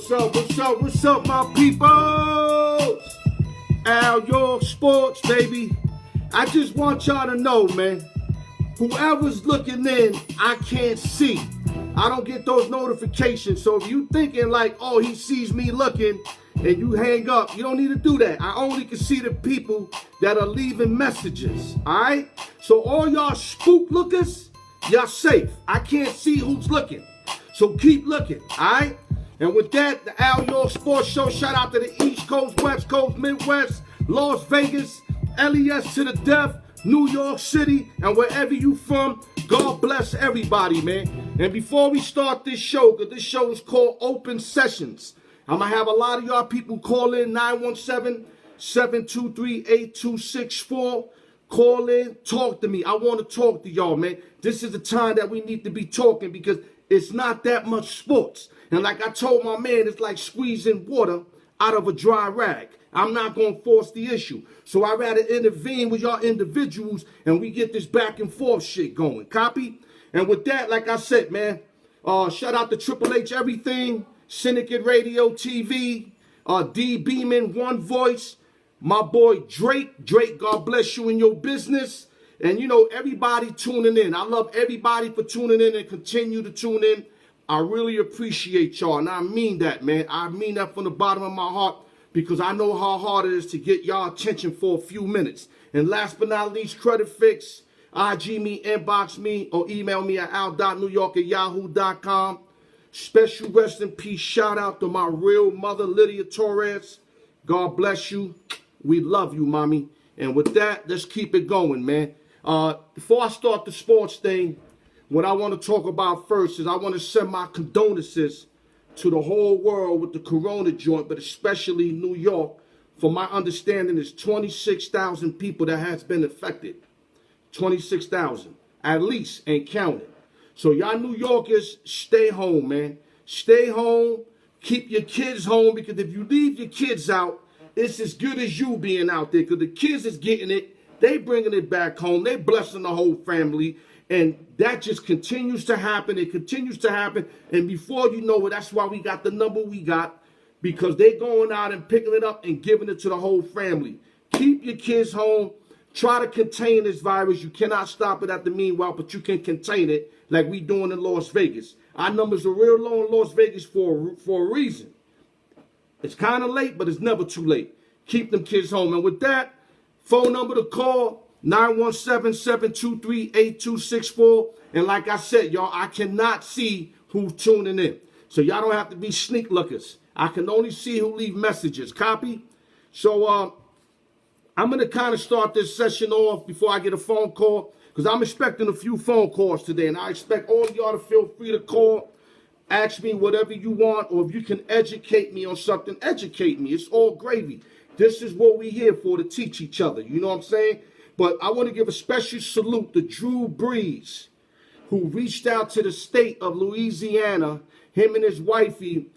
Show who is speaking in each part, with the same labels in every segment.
Speaker 1: What's up, my people? Alyork Sports, baby. I just want y'all to know, man, whoever's looking in, I can't see. I don't get those notifications. So if you thinking like, oh, he sees me looking, and you hang up, you don't need to do that. I only can see the people that are leaving messages, all right? So all y'all spook lookers, y'all safe. I can't see who's looking. So keep looking, all right? And with that, the Alyork Sports Show, shout out to the East Coast, West Coast, Midwest, Las Vegas, LES to the death, New York City, and wherever you from, God bless everybody, man. And before we start this show, because this show is called Open Sessions, I'm going to have a lot of y'all people call in, 917-723-8264. Call in, talk to me. I want to talk to y'all, man. This is the time that we need to be talking because it's not that much sports. And like I told my man, it's like squeezing water out of a dry rag. I'm not going to force the issue. So I'd rather intervene with y'all individuals and we get this back and forth shit going. Copy? And with that, like I said, man, shout out to Triple H Everything, Syndicate Radio TV, D Beeman, One Voice, my boy Drake. Drake, God bless you in your business. And, you know, everybody tuning in. I love everybody for tuning in and continue to tune in. I really appreciate y'all, and I mean that, man. I mean that from the bottom of my heart because I know how hard it is to get y'all attention for a few minutes. And last but not least, Credit Fix, IG me, inbox me, or email me at al.newyork@yahoo.com. Special rest in peace shout out to my real mother, Lydia Torres. God bless you. We love you, mommy. And with that, let's keep it going, man. Before I start the sports thing, what I want to talk about first is I want to send my condolences to the whole world with the corona joint, but especially New York. For my understanding, there's 26,000 people that has been affected. 26,000, at least, ain't counted. So y'all New Yorkers, stay home, man. Stay home. Keep your kids home because if you leave your kids out, it's as good as you being out there because the kids is getting it. They bringing it back home. They blessing the whole family. And that just continues to happen. It continues to happen. And before you know it, that's why we got the number we got. Because they're going out and picking it up and giving it to the whole family. Keep your kids home. Try to contain this virus. You cannot stop it at the meanwhile, but you can contain it like we doing in Las Vegas. Our numbers are real low in Las Vegas for a reason. It's kind of late, but it's never too late. Keep them kids home. And with that, phone number to call, 917-723-8264. And like I said, y'all, I cannot see who's tuning in. So y'all don't have to be sneak lookers. I can only see who leave messages. Copy? So I'm going to kind of start this session off before I get a phone call because I'm expecting a few phone calls today. And I expect all of y'all to feel free to call, ask me whatever you want, or if you can educate me on something, educate me. It's all gravy. This is what we're here for, to teach each other. You know what I'm saying? But I want to give a special salute to Drew Brees, who reached out to the state of Louisiana. Him and his wifey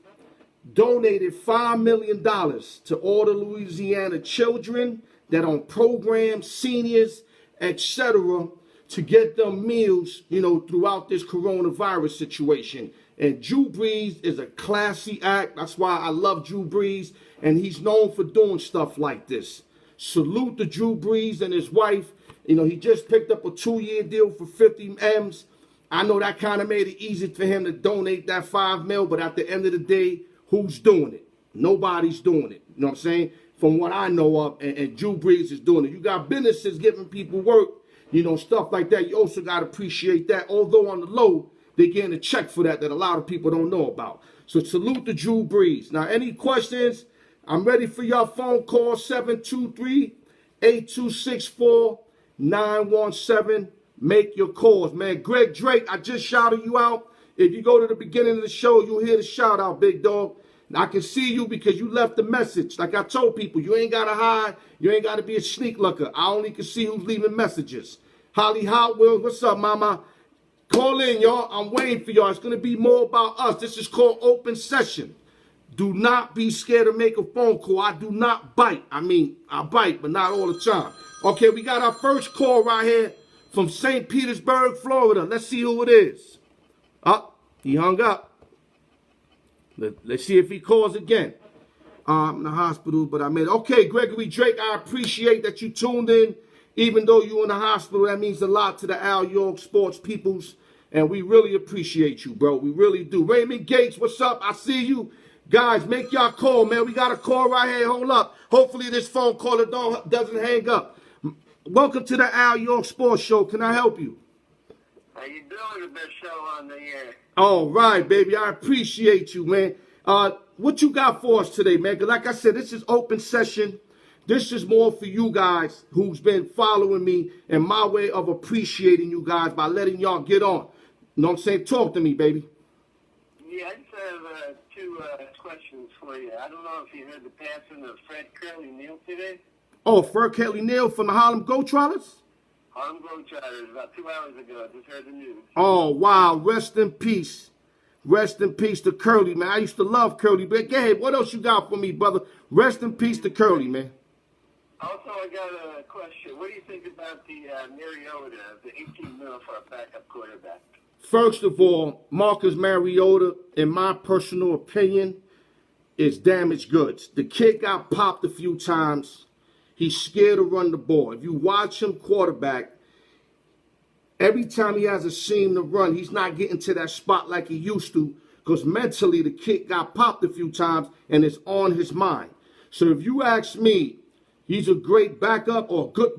Speaker 1: donated $5 million to all the Louisiana children that on programs, seniors, etc., to get them meals, you know, throughout this coronavirus situation. And Drew Brees is a classy act. That's why I love Drew Brees, and he's known for doing stuff like this. Salute to Drew Brees and his wife. You know, he just picked up a 2-year deal for 50 M's. I know that kind of made it easy for him to donate that $5 million, but at the end of the day, who's doing it? Nobody's doing it. You know what I'm saying? From what I know of, and Drew Brees is doing it. You got businesses giving people work, you know, stuff like that. You also got to appreciate that. Although on the low, they're getting a check for that a lot of people don't know about. So salute to Drew Brees. Now, any questions? I'm ready for your phone call, 723-8264, 917. Make your calls, man. Greg Drake, I just shouted you out. If you go to the beginning of the show, you'll hear the shout out, big dog. And I can see you because you left the message. Like I told people, you ain't got to hide. You ain't got to be a sneak looker. I only can see who's leaving messages. Holly Hot Wheels, what's up, mama? Call in, y'all. I'm waiting for y'all. It's going to be more about us. This is called Open Session. Do not be scared to make a phone call. I do not bite. I mean, I bite, but not all the time. Okay, we got our first call right here from St. Petersburg, Florida. Let's see who it is. Oh, he hung up. Let's see if he calls again. I'm in the hospital, but I made it. Okay, Gregory Drake, I appreciate that you tuned in. Even though you're in the hospital, that means a lot to the Alyork sports peoples. And we really appreciate you, bro. We really do. Raymond Gates, what's up? I see you. Guys, make y'all call, man. We got a call right here. Hold up. Hopefully this phone caller doesn't hang up. Welcome to the Alyork Sports Show. Can I help you?
Speaker 2: How you doing? The best show on the air.
Speaker 1: All right, baby. I appreciate you, man. What you got for us today, man? Because like I said, this is open session. This is more for you guys who's been following me and my way of appreciating you guys by letting y'all get on. You know what I'm saying? Talk to me, baby.
Speaker 2: Yeah, I just have two questions for you. I don't know if you heard the passing of Fred Curly Neal today.
Speaker 1: Oh, Fred Curly Neal from the Harlem Globetrotters?
Speaker 2: Harlem Globetrotters, about 2 hours ago. I just heard the news.
Speaker 1: Oh, wow. Rest in peace. Rest in peace to Curly, man. I used to love Curly. But go ahead. What else you got for me, brother? Rest in peace to Curly, man.
Speaker 2: Also, I got a question. What do you think about the Mariota, the $18 million for a backup quarterback?
Speaker 1: First of all, Marcus Mariota, in my personal opinion, is damaged goods. The kid got popped a few times. He's scared to run the ball. If you watch him quarterback, every time he has a seam to run, he's not getting to that spot like he used to because mentally the kid got popped a few times and it's on his mind. So if you ask me, he's a great backup or a good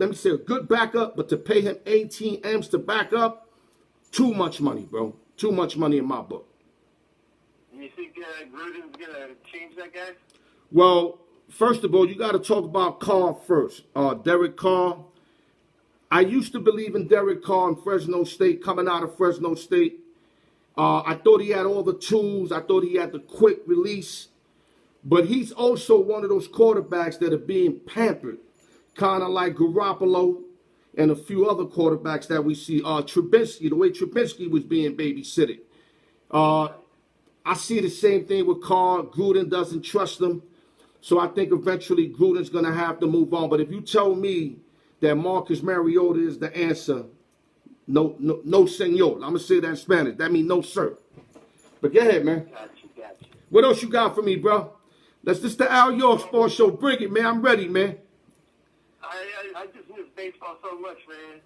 Speaker 1: backup, but to pay him 18 M's to back up, too much money, bro. Too much money in my book.
Speaker 2: You think Gruden's going to change that guy?
Speaker 1: Well, first of all, you got to talk about Carr first. Derek Carr. I used to believe in Derek Carr in Fresno State, coming out of Fresno State. I thought he had all the tools. I thought he had the quick release. But he's also one of those quarterbacks that are being pampered, kind of like Garoppolo and a few other quarterbacks that we see. Trubisky, the way Trubisky was being babysitted. I see the same thing with Carr. Gruden doesn't trust him. So I think eventually Gruden's going to have to move on. But if you tell me that Marcus Mariota is the answer, no, senor. I'm going to say that in Spanish. That means no, sir. But go ahead, man.
Speaker 2: Gotcha.
Speaker 1: What else you got for me, bro? That's just the Alyork Sports Show. Bring it, man. I'm ready, man.
Speaker 2: I just miss baseball so much, man.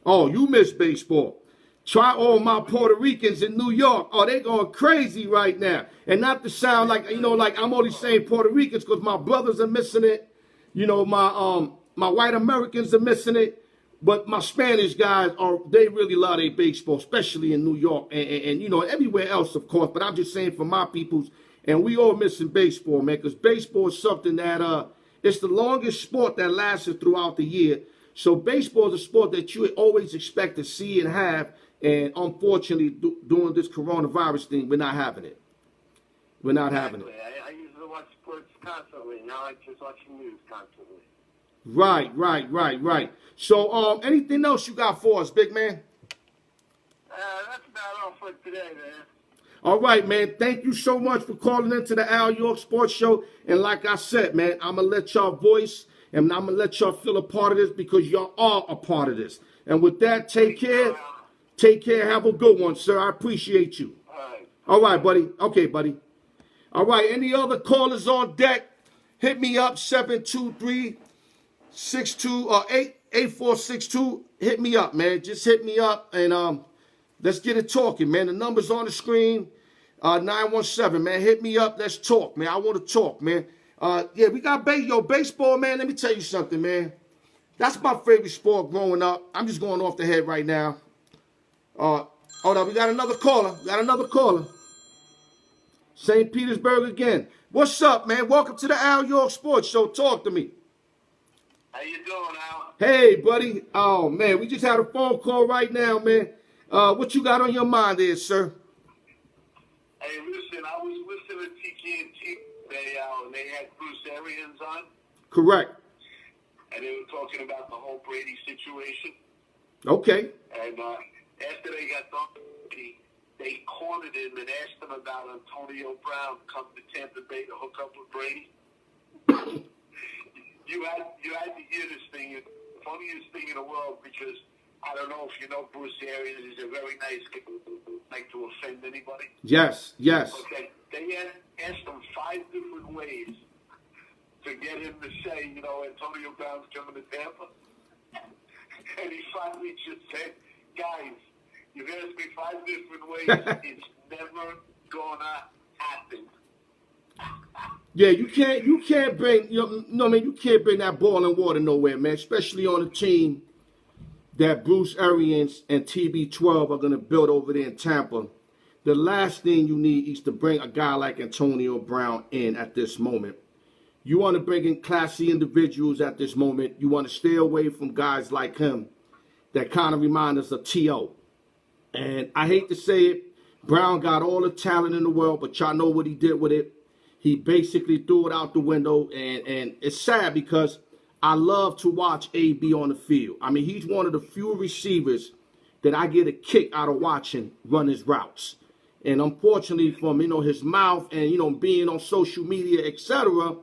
Speaker 1: Oh, you miss baseball. Try all my Puerto Ricans in New York. Oh, they going crazy right now. And not to sound like, like I'm only saying Puerto Ricans because my brothers are missing it. My white Americans are missing it. But my Spanish guys, they really love their baseball, especially in New York and everywhere else, of course. But I'm just saying for my peoples, and we all missing baseball, man, because baseball is something that it's the longest sport that lasted throughout the year. So baseball is a sport that you always expect to see and have. And unfortunately, during this coronavirus thing, we're not having it. We're not having it.
Speaker 2: I used to watch sports constantly. Now I just watch news constantly.
Speaker 1: Right. So, anything else you got for us, big man?
Speaker 2: That's about all for today, man.
Speaker 1: All right, man. Thank you so much for calling into the Alyork Sports Show. And like I said, man, I'm going to let y'all voice and I'm going to let y'all feel a part of this because y'all are a part of this. And with that, take care. Take care. Have a good one, sir. I appreciate you. All right, buddy. Okay, buddy. All right. Any other callers on deck? Hit me up, 723-828462. Hit me up, man. Just hit me up and let's get it talking, man. The number's on the screen. 917, man. Hit me up. Let's talk, man. I want to talk, man. Yeah, we got baseball, man. Let me tell you something, man. That's my favorite sport growing up. I'm just going off the head right now. Hold up. We got another caller. St. Petersburg again. What's up, man? Welcome to the Alyork Sports Show. Talk to me.
Speaker 2: How you doing, Al?
Speaker 1: Hey, buddy. Oh, man. We just had a phone call right now, man. What you got on your mind there, sir?
Speaker 2: Hey, listen, I was listening to TKNT and they had Bruce Arians on.
Speaker 1: Correct.
Speaker 2: And they were talking about the whole Brady situation.
Speaker 1: Okay.
Speaker 2: And after they got done, they cornered him and asked him about Antonio Brown come to Tampa Bay to hook up with Brady. You had to hear this thing. It's the funniest thing in the world because I don't know if you know Bruce Arians. He's a very nice guy. Like to offend anybody.
Speaker 1: Yes.
Speaker 2: Okay. They asked him 5 different ways to get him to say, you know, Antonio Brown's coming to Tampa. And he finally just said, guys, you've asked me 5 different ways. It's never gonna happen.
Speaker 1: Yeah, you can't bring, you can't bring that boiling water nowhere, man, especially on a team that Bruce Arians and TB12 are going to build over there in Tampa. The last thing you need is to bring a guy like Antonio Brown in at this moment. You want to bring in classy individuals at this moment. You want to stay away from guys like him that kind of remind us of T.O. And I hate to say it, Brown got all the talent in the world, but y'all know what he did with it. He basically threw it out the window, and it's sad because I love to watch AB on the field. I mean, he's one of the few receivers that I get a kick out of watching run his routes. And unfortunately, from his mouth and being on social media, etc.,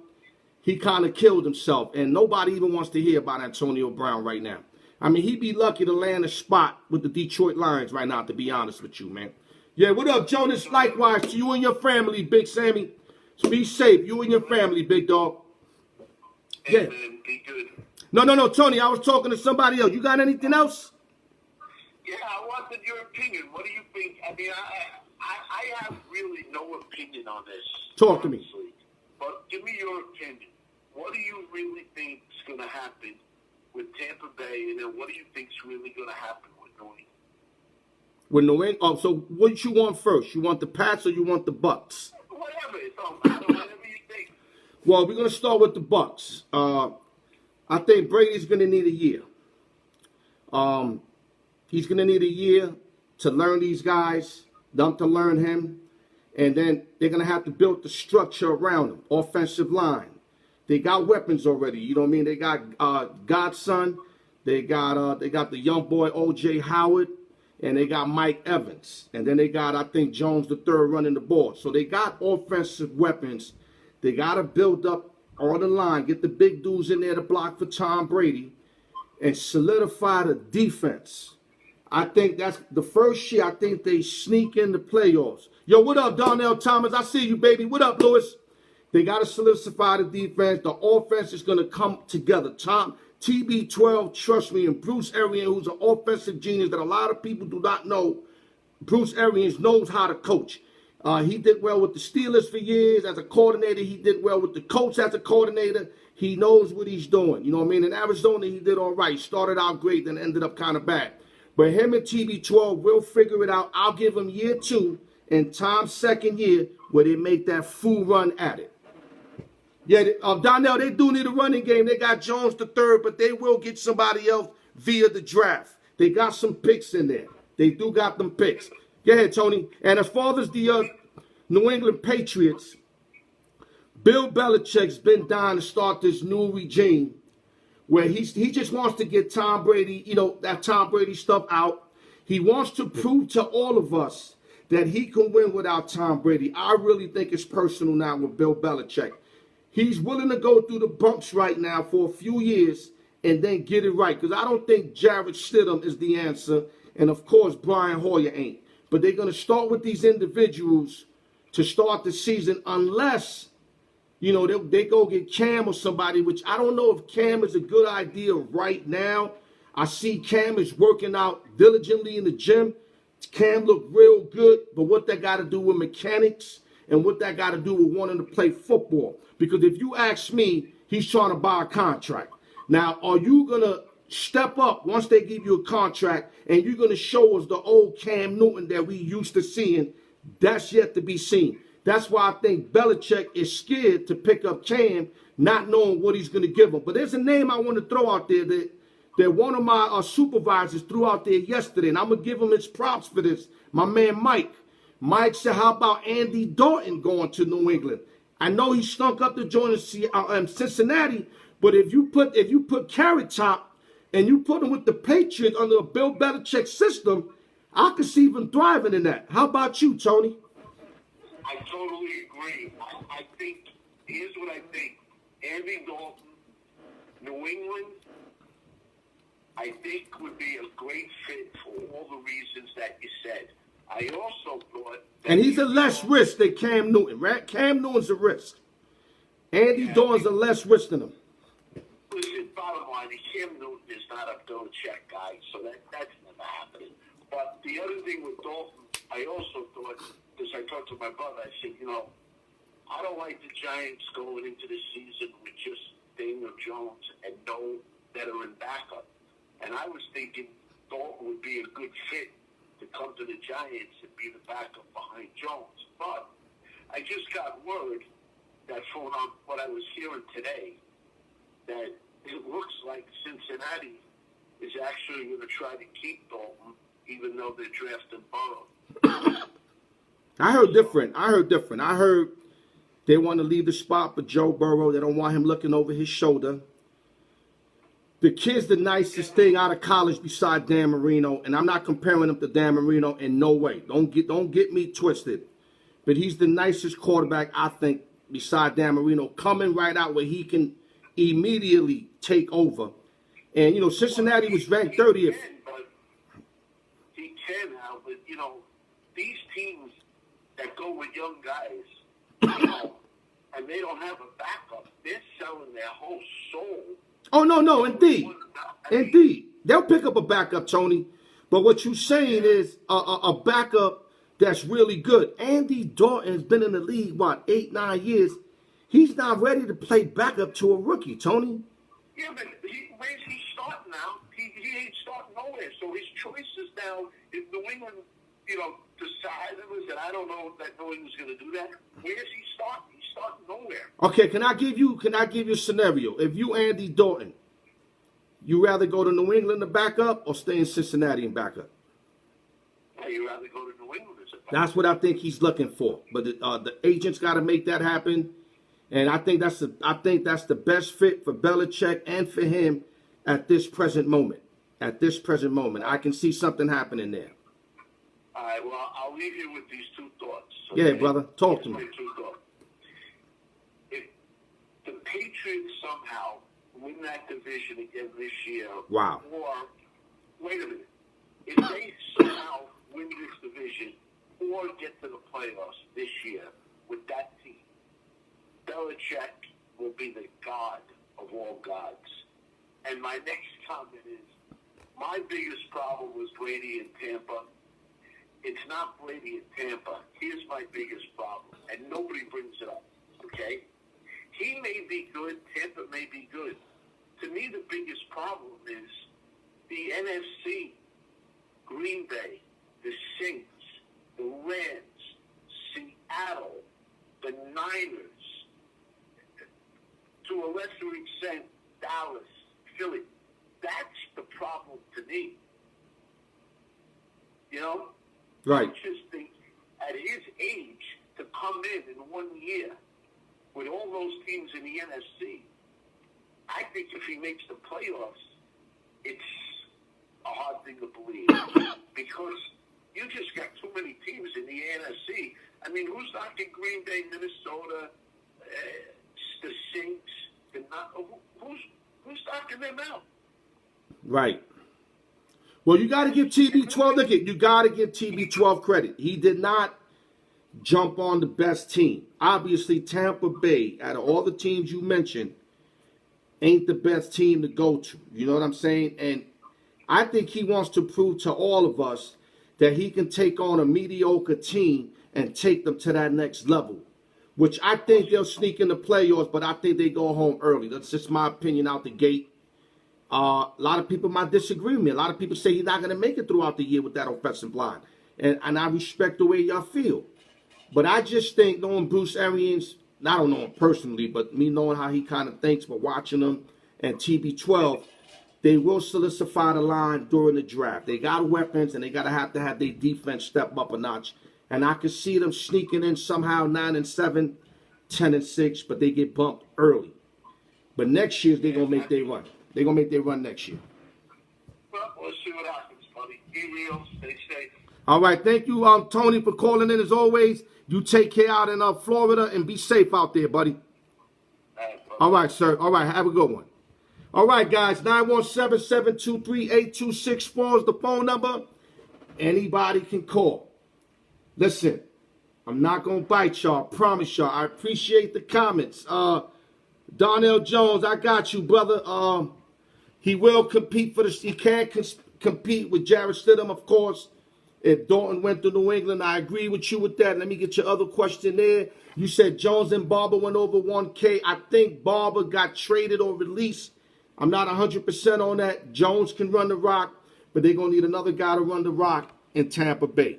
Speaker 1: he kind of killed himself. And nobody even wants to hear about Antonio Brown right now. I mean, he'd be lucky to land a spot with the Detroit Lions right now, to be honest with you, man. Yeah, what up, Jonas? Likewise to you and your family, Big Sammy. So be safe, you and your family, big dog.
Speaker 2: Hey,
Speaker 1: Yeah.
Speaker 2: man, be good.
Speaker 1: No, Tony, I was talking to somebody else. You got anything else?
Speaker 2: Yeah, I wanted your opinion. What do you think? I mean, I have really no opinion on this.
Speaker 1: Talk to me.
Speaker 2: Honestly. But give me your opinion. What do you really think is going to happen with Tampa Bay, and then what do you think is really going to happen with New England?
Speaker 1: With New England? Oh, so what you want first? You want the Pats or you want the Bucks?
Speaker 2: Whatever. It don't matter. Whatever you think.
Speaker 1: Well, we're going to start with the Bucks. I think Brady's going to need a year. He's going to need a year to learn these guys, them to learn him, and then they're going to have to build the structure around him, offensive line. They got weapons already. You know what I mean? They got Godson. They got the young boy O.J. Howard, and they got Mike Evans. And then they got, I think, Jones the third running the ball. So they got offensive weapons. They got to build up on the line, get the big dudes in there to block for Tom Brady, and solidify the defense. I think that's the first year I think they sneak in the playoffs. Yo, what up, Darnell Thomas? I see you, baby. What up, Lewis? They got to solidify the defense. The offense is going to come together. TB12, trust me, and Bruce Arians, who's an offensive genius that a lot of people do not know. Bruce Arians knows how to coach. He did well with the Steelers for years as a coordinator. He did well with the Colts as a coordinator. He knows what he's doing. You know what I mean? In Arizona, he did all right. He started out great, then ended up kind of bad. But him and TB12 will figure it out. I'll give him year 2 and Tom's second year where they make that full run at it. Yeah, Donnell, they do need a running game. They got Jones the third, but they will get somebody else via the draft. They got some picks in there. They do got them picks. Go ahead, Tony. And as far as the New England Patriots, Bill Belichick's been dying to start this new regime where he just wants to get Tom Brady, that Tom Brady stuff out. He wants to prove to all of us that he can win without Tom Brady. I really think it's personal now with Bill Belichick. He's willing to go through the bumps right now for a few years and then get it right. Because I don't think Jarrett Stidham is the answer. And, of course, Brian Hoyer ain't. But they're going to start with these individuals to start the season unless, they go get Cam or somebody, which I don't know if Cam is a good idea right now. I see Cam is working out diligently in the gym. Cam looked real good, but what that got to do with mechanics and what that got to do with wanting to play football. Because if you ask me, he's trying to buy a contract. Now, are you going to step up once they give you a contract and you're going to show us the old Cam Newton that we used to seeing? That's yet to be seen. That's why I think Belichick is scared to pick up Cam, not knowing what he's going to give him. But there's a name I want to throw out there that one of my supervisors threw out there yesterday, and I'm going to give him his props for this. My man Mike. Mike said, how about Andy Dalton going to New England? I know he stunk up the joint in Cincinnati, but if you put Carrot Top and you put him with the Patriots under a Bill Belichick system, I could see him thriving in that. How about you, Tony?
Speaker 2: I totally agree. I think, here's what I think. Andy Dalton, New England, I think would be a great fit for all the reasons that you said. I also thought that
Speaker 1: And he's a less risk than Cam Newton, right? Cam Newton's a risk. Andy Dalton's a less risk than him.
Speaker 2: Listen, bottom line, Cam Newton is not a Belichick guy, so that's never happening. But the other thing with Dalton, I also thought, because I talked to my brother, I said, I don't like the Giants going into the season with just Daniel Jones and no veteran backup. And I was thinking Dalton would be a good fit to come to the Giants and be the backup behind Jones. But I just got word that from what I was hearing today, that it looks like Cincinnati is actually going to try to keep Dalton, even though they're drafting Burrow.
Speaker 1: I heard different. I heard they want to leave the spot for Joe Burrow. They don't want him looking over his shoulder. The kid's the nicest thing out of college beside Dan Marino, and I'm not comparing him to Dan Marino in no way. Don't get me twisted. But he's the nicest quarterback, I think, beside Dan Marino, coming right out where he can immediately take over. And, Cincinnati was ranked 30th.
Speaker 2: He can now, but, these teams that go with young guys, and they don't have a backup, they're selling their whole soul.
Speaker 1: Oh, no, indeed. Indeed. They'll pick up a backup, Tony. But what you're saying is a backup that's really good. Andy Dalton has been in the league, 8, 9 years. He's not ready to play backup to a rookie, Tony.
Speaker 2: Yeah, but where's he starting now? He ain't starting nowhere. So his choices now, if New England, decide, and I don't know that New England's going to do that, where's he starting? He's starting nowhere.
Speaker 1: Okay, can I give you a scenario? If you Andy Dalton, you rather go to New England to back up or stay in Cincinnati and back up?
Speaker 2: Yeah, you rather go to New England as a backup.
Speaker 1: That's what I think he's looking for. But the agent's got to make that happen. And I think that's the best fit for Belichick and for him at this present moment. At this present moment, I can see something happening there.
Speaker 2: All right, well, I'll leave you with these two thoughts. Okay?
Speaker 1: Yeah, brother, talk to me.
Speaker 2: Two thoughts. If the Patriots somehow win that division again this year,
Speaker 1: wow.
Speaker 2: Or wait a minute, if they somehow win this division or get to the playoffs this year with that team, Belichick will be the god of all gods. And my next comment is, my biggest problem was Brady in Tampa. It's not Brady in Tampa. Here's my biggest problem, and nobody brings it up, okay? He may be good. Tampa may be good. To me, the biggest problem is the NFC, Green Bay, the Saints, the Rams, Seattle, the Niners, to a lesser extent, Dallas, Philly. That's the problem to me.
Speaker 1: Right.
Speaker 2: I just think at his age, to come in 1 year with all those teams in the NFC, I think if he makes the playoffs, it's a hard thing to believe. Because you just got too many teams in the NFC. I mean, who's knocking Green Bay, Minnesota, the Saints? Who's knocking them out?
Speaker 1: Right. Well, you got to give TB12, you got to give TB12 credit. He did not jump on the best team. Obviously, Tampa Bay, out of all the teams you mentioned, ain't the best team to go to. You know what I'm saying? And I think he wants to prove to all of us that he can take on a mediocre team and take them to that next level, which I think they'll sneak in the playoffs, but I think they go home early. That's just my opinion out the gate. A lot of people might disagree with me. A lot of people say he's not going to make it throughout the year with that offensive line. And I respect the way y'all feel. But I just think knowing Bruce Arians, I don't know him personally, but me knowing how he kind of thinks, but watching him and TB12, they will solidify the line during the draft. They got weapons, and they got to have their defense step up a notch. And I can see them sneaking in somehow 9-7, 10-6, but they get bumped early. But next year, they're going to make their run. They're going to make their run next year.
Speaker 2: Well, we'll see what happens, buddy. Be real. Stay safe.
Speaker 1: All right. Thank you, Tony, for calling in as always. You take care out in Florida and be safe out there, buddy. All right, sir. All right. Have a good one. All right, guys. 917-723-8264 is the phone number. Anybody can call. Listen, I'm not gonna bite y'all. Promise y'all. I appreciate the comments. Darnell Jones, I got you, brother. He will compete for the. He can compete with Jarrett Stidham, of course. If Dalton went to New England, I agree with you with that. Let me get your other question there. You said Jones and Barber went over 1K. I think Barber got traded or released. I'm not 100% on that. Jones can run the rock, but they're gonna need another guy to run the rock in Tampa Bay.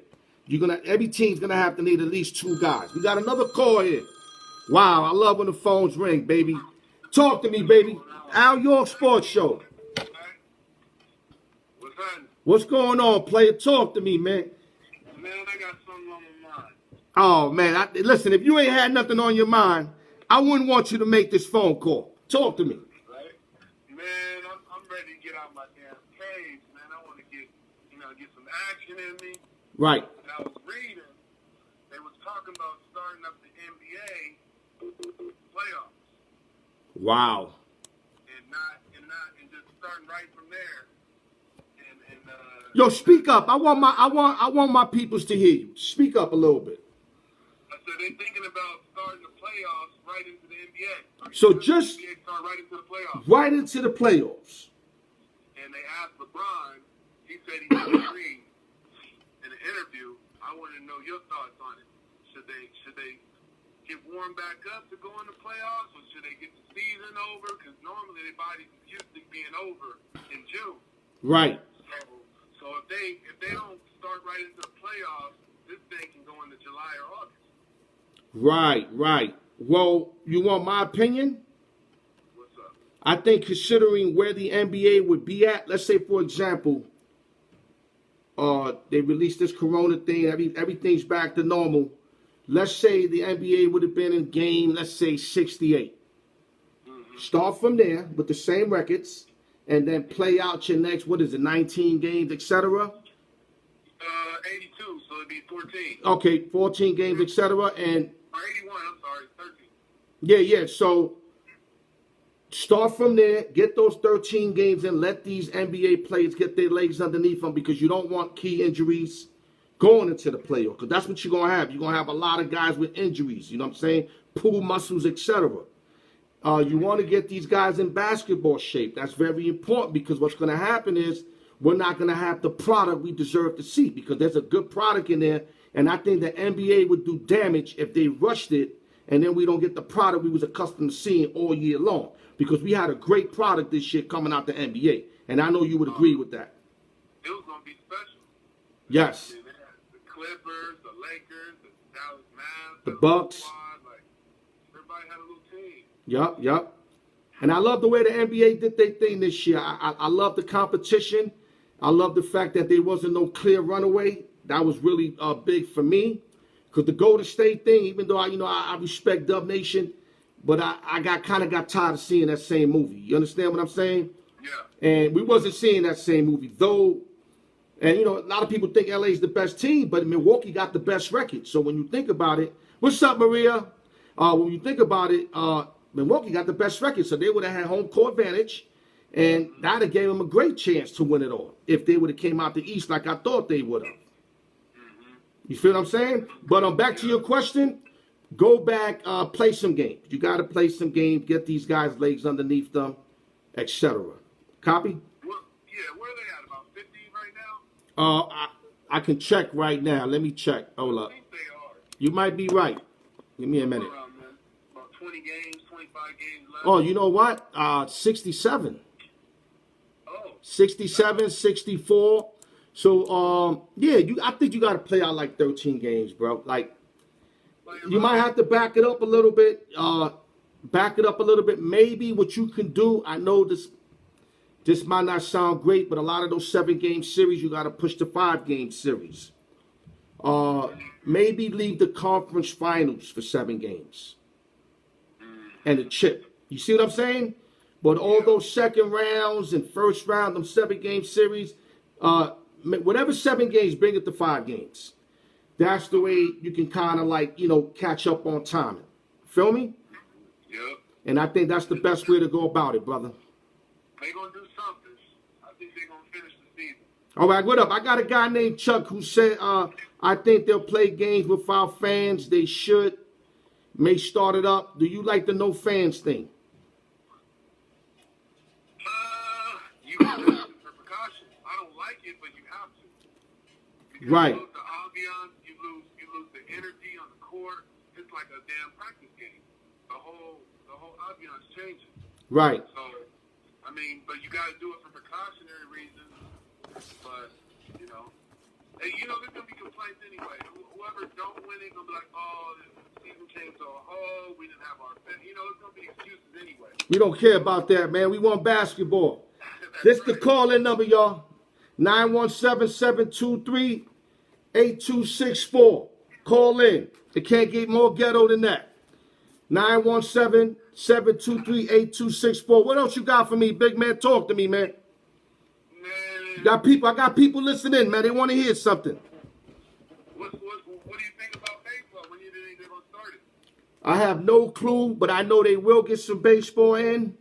Speaker 1: Every team's gonna have to need at least 2 guys. We got another call here. Wow, I love when the phones ring, baby. Talk to me, baby. Alyork Sports Show. What's going on, player? Talk to me, man.
Speaker 2: Man, I got something on my mind.
Speaker 1: Oh, man. Listen, if you ain't had nothing on your mind, I wouldn't want you to make this phone call. Talk to me.
Speaker 2: Right? Man, I'm ready to get out my damn cage, man. I want to get some action in me.
Speaker 1: Right.
Speaker 2: And I was reading, they was talking about starting up the NBA playoffs.
Speaker 1: Wow.
Speaker 2: And just starting right from there.
Speaker 1: Yo, speak up. I want my peoples to hear you. Speak up a little bit.
Speaker 2: I said they're thinking about starting the playoffs right into the NBA.
Speaker 1: So just
Speaker 2: NBA start right into the playoffs.
Speaker 1: Right into the playoffs.
Speaker 2: And they asked LeBron. He said he agreed in an interview. I want to know your thoughts on it. Should they get warmed back up to go in the playoffs, or should they get the season over? Because normally their bodies is used to being over in June.
Speaker 1: Right.
Speaker 2: So if they don't start right into the playoffs, this thing can go into July or August.
Speaker 1: Right. Well, you want my opinion?
Speaker 2: What's up?
Speaker 1: I think considering where the NBA would be at, let's say for example, they released this Corona thing, everything's back to normal. Let's say the NBA would have been in game, let's say 68. Mm-hmm. Start from there with the same records. And then play out your next, 19 games, etc.?
Speaker 2: 82, so it'd be 14.
Speaker 1: Okay, 14 games, etc. And
Speaker 2: or 81, I'm sorry, 13.
Speaker 1: Yeah. So start from there, get those 13 games and let these NBA players get their legs underneath them, because you don't want key injuries going into the playoff, because that's what you're going to have. You're going to have a lot of guys with injuries, you know what I'm saying? Pull muscles, etc. You want to get these guys in basketball shape. That's very important, because what's going to happen is we're not going to have the product we deserve to see, because there's a good product in there. And I think the NBA would do damage if they rushed it and then we don't get the product we was accustomed to seeing all year long, because we had a great product this year coming out the NBA. And I know you would agree with that.
Speaker 2: It was going to be special.
Speaker 1: Yes.
Speaker 2: The Clippers, the Lakers, the Dallas Mavs,
Speaker 1: the Bucks.
Speaker 2: Everybody had a little team.
Speaker 1: Yup. And I love the way the NBA did their thing this year. I love the competition. I love the fact that there wasn't no clear runaway. That was really big for me. Because the Golden State thing, even though I respect Dub Nation, but I got tired of seeing that same movie. You understand what I'm saying?
Speaker 2: Yeah.
Speaker 1: And we wasn't seeing that same movie, though. And, a lot of people think LA is the best team, but Milwaukee got the best record. So when you think about it, what's up, Maria? When you think about it, Milwaukee got the best record, so they would have had home court advantage, and that have gave them a great chance to win it all if they would have came out the East like I thought they would have. You feel what I'm saying? But back to your question, go back, play some games. You got to play some games, get these guys' legs underneath them, etc. Copy?
Speaker 2: Well, yeah, where are they at? About 50 right now?
Speaker 1: I can check right now. Let me check. Hold up.
Speaker 2: I think they are.
Speaker 1: You might be right. Give me a minute.
Speaker 2: About 20 games, 25 games left.
Speaker 1: Oh, you know what? 67.
Speaker 2: Oh.
Speaker 1: 67, 64. So, I think you got to play out like 13 games, bro. Like, you might have to back it up a little bit. Maybe what you can do, I know this might not sound great, but a lot of those 7-game series, you got to push to 5-game series. Maybe leave the conference finals for 7 games. And a chip. You see what I'm saying? But all those second rounds and first round, them 7-game series, whatever 7 games, bring it to 5 games. That's the way you can kind of catch up on timing. Feel me?
Speaker 2: Yep.
Speaker 1: And I think that's the best way to go about it, brother.
Speaker 2: They're going to do something. I think they're going to finish the season.
Speaker 1: All right, what up? I got a guy named Chuck who said, I think they'll play games without fans. They should. May start it up. Do you like the no fans thing?
Speaker 2: You have to for precaution. I don't like it, but you have to. Because
Speaker 1: Right.
Speaker 2: you lose the ambiance, you lose the energy on the court. It's like a damn practice game. The whole ambiance changes.
Speaker 1: Right.
Speaker 2: So, I mean, but you got to do it for precautionary reasons. But you know, and there's gonna be complaints anyway. Whoever don't win it gonna be like, oh, the season came to a halt. We didn't have our, there's gonna be excuses anyway.
Speaker 1: We don't care about that, man. We want basketball. This the call-in number, y'all. 917-723-8264. Call in. It can't get more ghetto than that. 917-723-8264. What else you got for me, big man? Talk to me, man.
Speaker 2: Man,
Speaker 1: I got people listening, man. They want to hear something.
Speaker 2: what do you think about baseball? When you think they're gonna start it?
Speaker 1: I have no clue, but I know they will get some baseball in.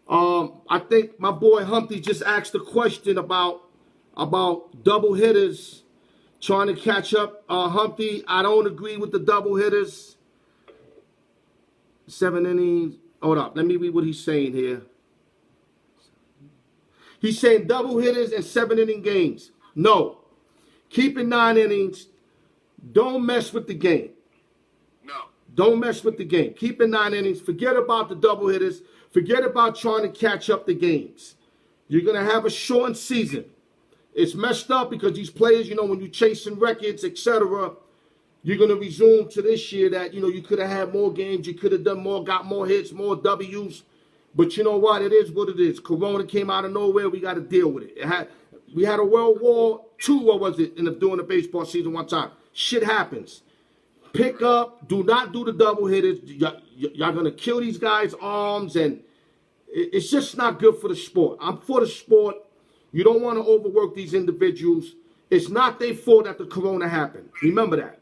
Speaker 1: I think my boy Humpty just asked a question about double hitters trying to catch up. Humpty, I don't agree with the double hitters. 7 innings. Hold up. Let me read what he's saying here. He's saying double hitters and 7-inning games. No. Keep it 9 innings. Don't mess with the game.
Speaker 2: No.
Speaker 1: Don't mess with the game. Keep it 9 innings. Forget about the double hitters. Forget about trying to catch up the games. You're going to have a shortened season. It's messed up because these players, when you're chasing records, etc., you're going to resume to this year that, you could have had more games. You could have done more, got more hits, more W's. But you know what? It is what it is. Corona came out of nowhere. We got to deal with it. We had a World War II, what was it, during the baseball season one time. Shit happens. Pick up. Do not do the double hitters. Y'all going to kill these guys' arms, and it's just not good for the sport. I'm for the sport. You don't want to overwork these individuals. It's not their fault that the Corona happened. Remember that.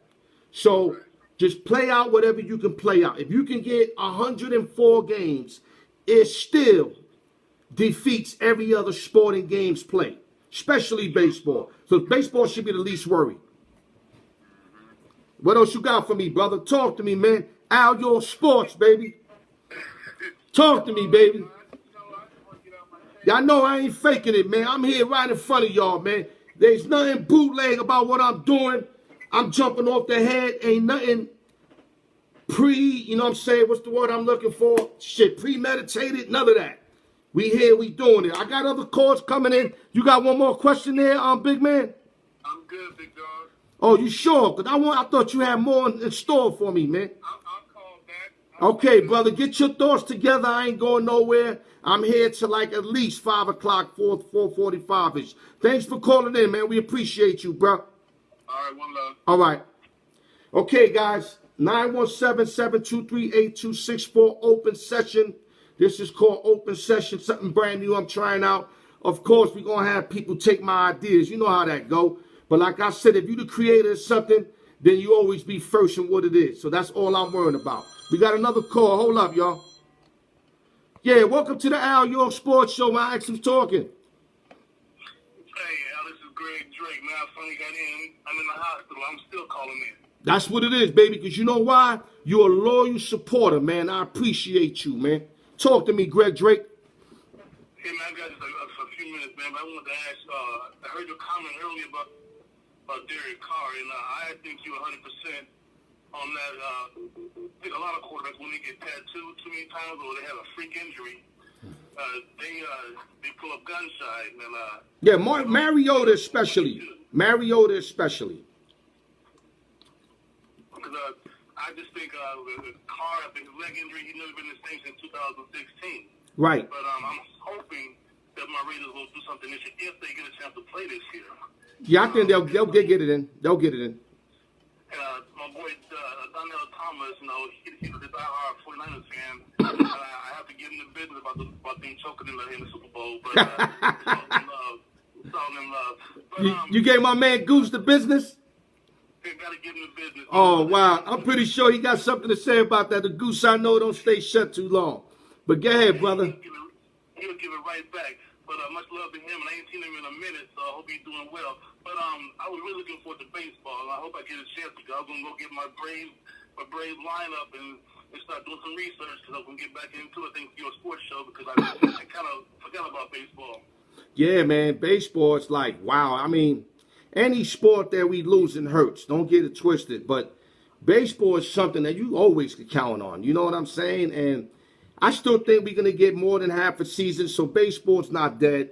Speaker 1: So just play out whatever you can play out. If you can get 104 games, it still defeats every other sporting games played, especially baseball. So baseball should be the least worry. What else you got for me, brother? Talk to me, man. Alyork Sports, baby. Talk to me, baby. Y'all know I ain't faking it, man. I'm here right in front of y'all, man. There's nothing bootleg about what I'm doing. I'm jumping off the head. Ain't nothing what's the word I'm looking for? Shit, premeditated, none of that. We here, we doing it. I got other calls coming in. You got one more question there, big man?
Speaker 2: I'm good, big dog.
Speaker 1: Oh, you sure? Because I thought you had more in store for me, man.
Speaker 2: I'll call back.
Speaker 1: Okay, brother, get your thoughts together. I ain't going nowhere. I'm here till like at least 5 o'clock, 4:45-ish. Thanks for calling in, man. We appreciate you, bro.
Speaker 2: All right, one love.
Speaker 1: All right. Okay, guys. 917-723-8264. Open session. This is called open session. Something brand new I'm trying out. Of course, we're going to have people take my ideas. You know how that go. But like I said, if you're the creator of something, then you always be first in what it is. So that's all I'm worrying about. We got another call. Hold up, y'all. Yeah, welcome to the Alyork Sports Show. My accent's talking.
Speaker 2: Hey, Al, this is Greg Drake. Man, I finally got in. I'm in the hospital. I'm still calling in.
Speaker 1: That's what it is, baby, because you know why? You're a loyal supporter, man. I appreciate you, man. Talk to me, Greg Drake.
Speaker 2: Hey, man, I got just a few minutes, man. But I wanted to ask, I heard your comment earlier about Derek Carr, and I think you're 100% on that. I think a lot of quarterbacks, when they get tattooed too many times or they have a freak injury, they pull up gun shy. And,
Speaker 1: Yeah, Mariota especially.
Speaker 2: Because I just think with Carr, I think his leg injury, he's never been the same since 2016.
Speaker 1: Right.
Speaker 2: But I'm hoping that my Raiders will do something this year if they get a chance to play this year.
Speaker 1: Yeah, I think they'll get it in. They'll get it in.
Speaker 2: My boy Donnell Thomas, he's a diehard 49ers fan. I have to give him the business about them choking in the Super Bowl. But it's all in love. But,
Speaker 1: You gave my man Goose the business?
Speaker 2: They gotta give him the business.
Speaker 1: Oh, wow. I'm pretty sure he got something to say about that. The Goose I know don't stay shut too long. But go ahead, brother.
Speaker 2: He'll give it right back.
Speaker 3: But much love to him, and I ain't seen him in a minute, so I hope he's doing well. But I was really looking forward to baseball, and I hope I get a chance because I'm gonna go get my Brave lineup and start doing some research because I'm gonna get back into it. Thanks to your sports show because I kind of forgot about baseball.
Speaker 1: Yeah, man, baseball is like, wow. I mean, any sport that we losing hurts. Don't get it twisted. But baseball is something that you always can count on. You know what I'm saying? And I still think we're going to get more than half a season, so baseball's not dead.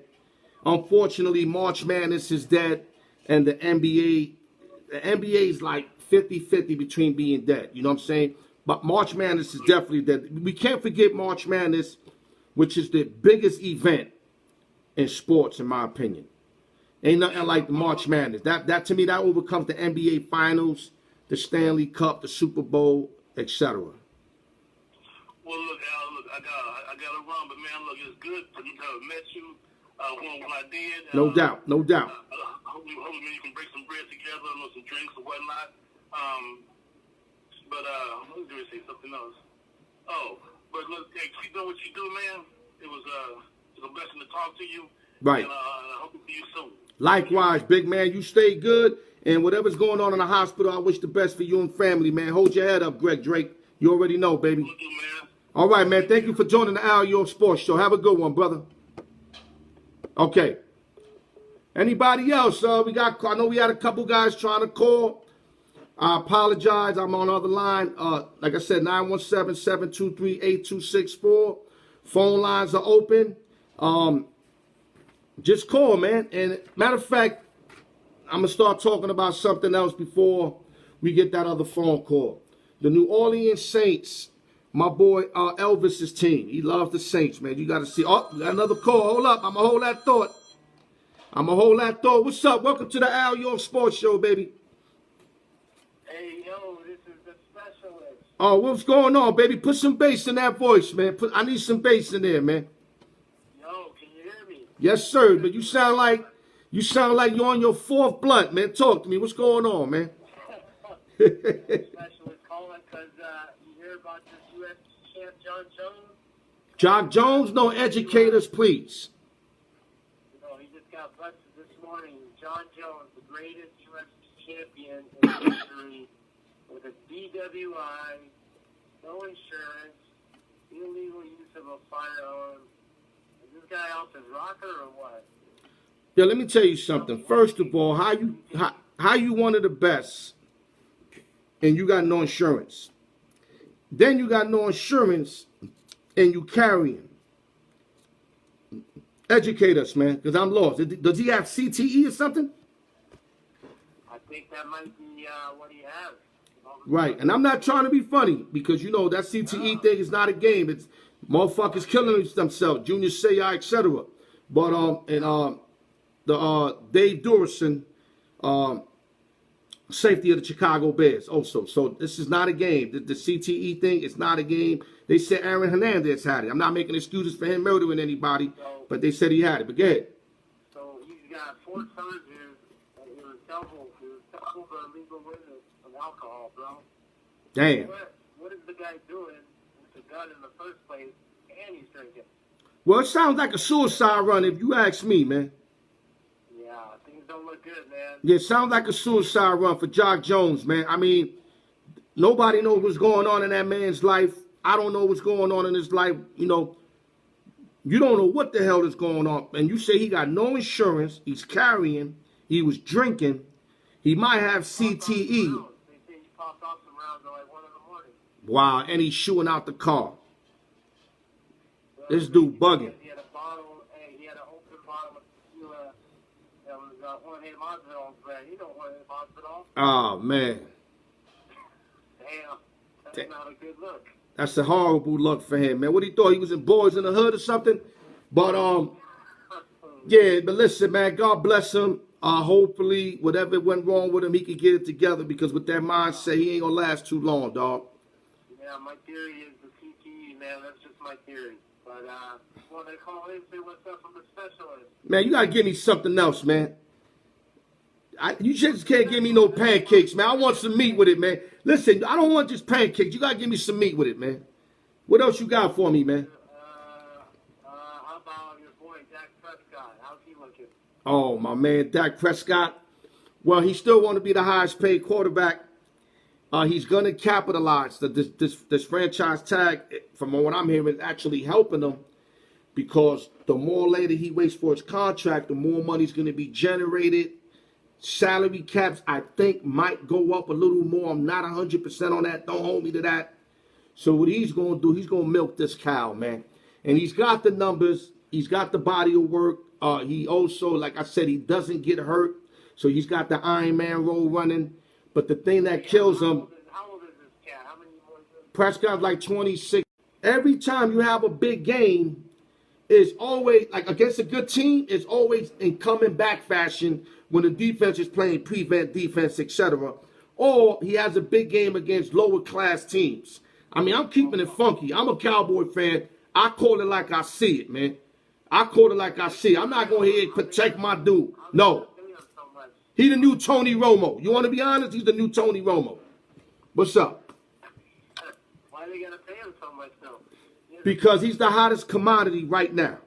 Speaker 1: Unfortunately, March Madness is dead, and the NBA is like 50-50 between being dead. You know what I'm saying? But March Madness is definitely dead. We can't forget March Madness, which is the biggest event in sports, in my opinion. Ain't nothing like the March Madness. That to me, that overcomes the NBA Finals, the Stanley Cup, the Super Bowl, etc.
Speaker 3: Well, look, Al, look, I got to run, but man, look, it's good to have met you when I did.
Speaker 1: No doubt, no doubt.
Speaker 3: Hopefully, you can break some bread together, some drinks or whatnot. But I was going to say something else. Oh, but look, hey, keep doing what you do, man. It was a blessing to talk to you.
Speaker 1: Right.
Speaker 3: And I hope to see you soon.
Speaker 1: Likewise, big man. You stay good, and whatever's going on in the hospital, I wish the best for you and family, man. Hold your head up, Greg Drake. You already know, baby.
Speaker 3: Will do, man.
Speaker 1: All right, man. Thank you for joining the Alyork Sports Show. Have a good one, brother. Okay. Anybody else? I know we had a couple guys trying to call. I apologize. I'm on the other line. Like I said, 917-723-8264. Phone lines are open. Just call, man. And matter of fact, I'm going to start talking about something else before we get that other phone call. The New Orleans Saints. My boy Elvis's team. He loves the Saints, man. You got to see. Oh, we got another call. Hold up. I'm going to hold that thought. What's up? Welcome to the Alyork Sports Show, baby.
Speaker 4: Hey, yo, this is the specialist.
Speaker 1: Oh, what's going on, baby? Put some bass in that voice, man. I need some bass in there, man.
Speaker 4: Yo, can you hear me?
Speaker 1: Yes, sir. But you sound like you're on your fourth blunt, man. Talk to me. What's going on, man?
Speaker 4: Specialist calling because you hear about this U.S. champ John Jones?
Speaker 1: John Jones, no, educate us, please.
Speaker 4: You know, he just got busted this morning. John Jones, the greatest U.S. champion in history, with a DWI, no insurance, illegal use of a firearm. Is this guy off his rocker or what?
Speaker 1: Yeah, let me tell you something. First of all, how you one of the best, and you got no insurance. Then you got no insurance, and you carrying. Educate us, man, because I'm lost. Does he have CTE or something?
Speaker 4: I think that might be what he has.
Speaker 1: Right, and I'm not trying to be funny because you know that CTE thing is not a game. It's motherfuckers killing themselves, Junior Seau, etc. But Dave Durison, safety of the Chicago Bears, also. So this is not a game. The CTE thing is not a game. They said Aaron Hernandez had it. I'm not making excuses for him murdering anybody, but they said he had it. But go ahead.
Speaker 4: So he's got 4 charges. It was double the legal limit of alcohol, bro.
Speaker 1: Damn.
Speaker 4: What is the guy doing with the gun in the first place, and he's drinking?
Speaker 1: Well, it sounds like a suicide run if you ask me, man.
Speaker 4: Yeah, things don't look good, man.
Speaker 1: Yeah, it sounds like a suicide run for John Jones, man. I mean, nobody knows what's going on in that man's life. I don't know what's going on in his life. You know, you don't know what the hell is going on. And you say he got no insurance. He's carrying. He was drinking. He might have CTE.
Speaker 4: They say he popped off some rounds at like 1 in the morning.
Speaker 1: Wow, and he's shooting out the car. This dude bugging.
Speaker 4: He had a bottle, he had an open bottle of tequila that was Jorge Masvidal's brand. You know Jorge Masvidal?
Speaker 1: Oh, man.
Speaker 4: Damn, that's not a good look.
Speaker 1: That's a horrible look for him, man. What he thought? He was in Boys in the Hood or something? But, yeah, but listen, man, God bless him. Hopefully, whatever went wrong with him, he can get it together because with that mindset, he ain't gonna last too long, dog.
Speaker 4: Yeah, my theory is the CTE, man. That's just my theory. But, when they call in, say what's up from the specialist.
Speaker 1: Man, you gotta give me something else, man. You just can't give me no pancakes, man. I want some meat with it, man. Listen, I don't want just pancakes. You gotta give me some meat with it, man. What else you got for me, man?
Speaker 4: How about your boy, Dak Prescott? looking?
Speaker 1: Oh, my man, Dak Prescott. Well, he still want to be the highest paid quarterback. He's going to capitalize. This franchise tag, from what I'm hearing, is actually helping him because the more later he waits for his contract, the more money's going to be generated. Salary caps, I think, might go up a little more. I'm not 100% on that. Don't hold me to that. So what he's going to do, he's going to milk this cow, man. And he's got the numbers. He's got the body of work. He also, like I said, he doesn't get hurt. So he's got the Iron Man role running. But the thing that kills him,
Speaker 4: How old is this cat? How many more years?
Speaker 1: Prescott's like 26. Every time you have a big game, it's always, like against a good team, it's always in coming back fashion when the defense is playing prevent defense, etc. Or he has a big game against lower class teams. I mean, I'm keeping it funky. I'm a Cowboy fan. I call it like I see it, man. I call it like I see it. I'm not going to here protect my dude. No. He the new Tony Romo. You want to be honest? He's the new Tony Romo. What's up?
Speaker 4: Why are they going to pay him so much, though?
Speaker 1: Because he's the hottest commodity right now.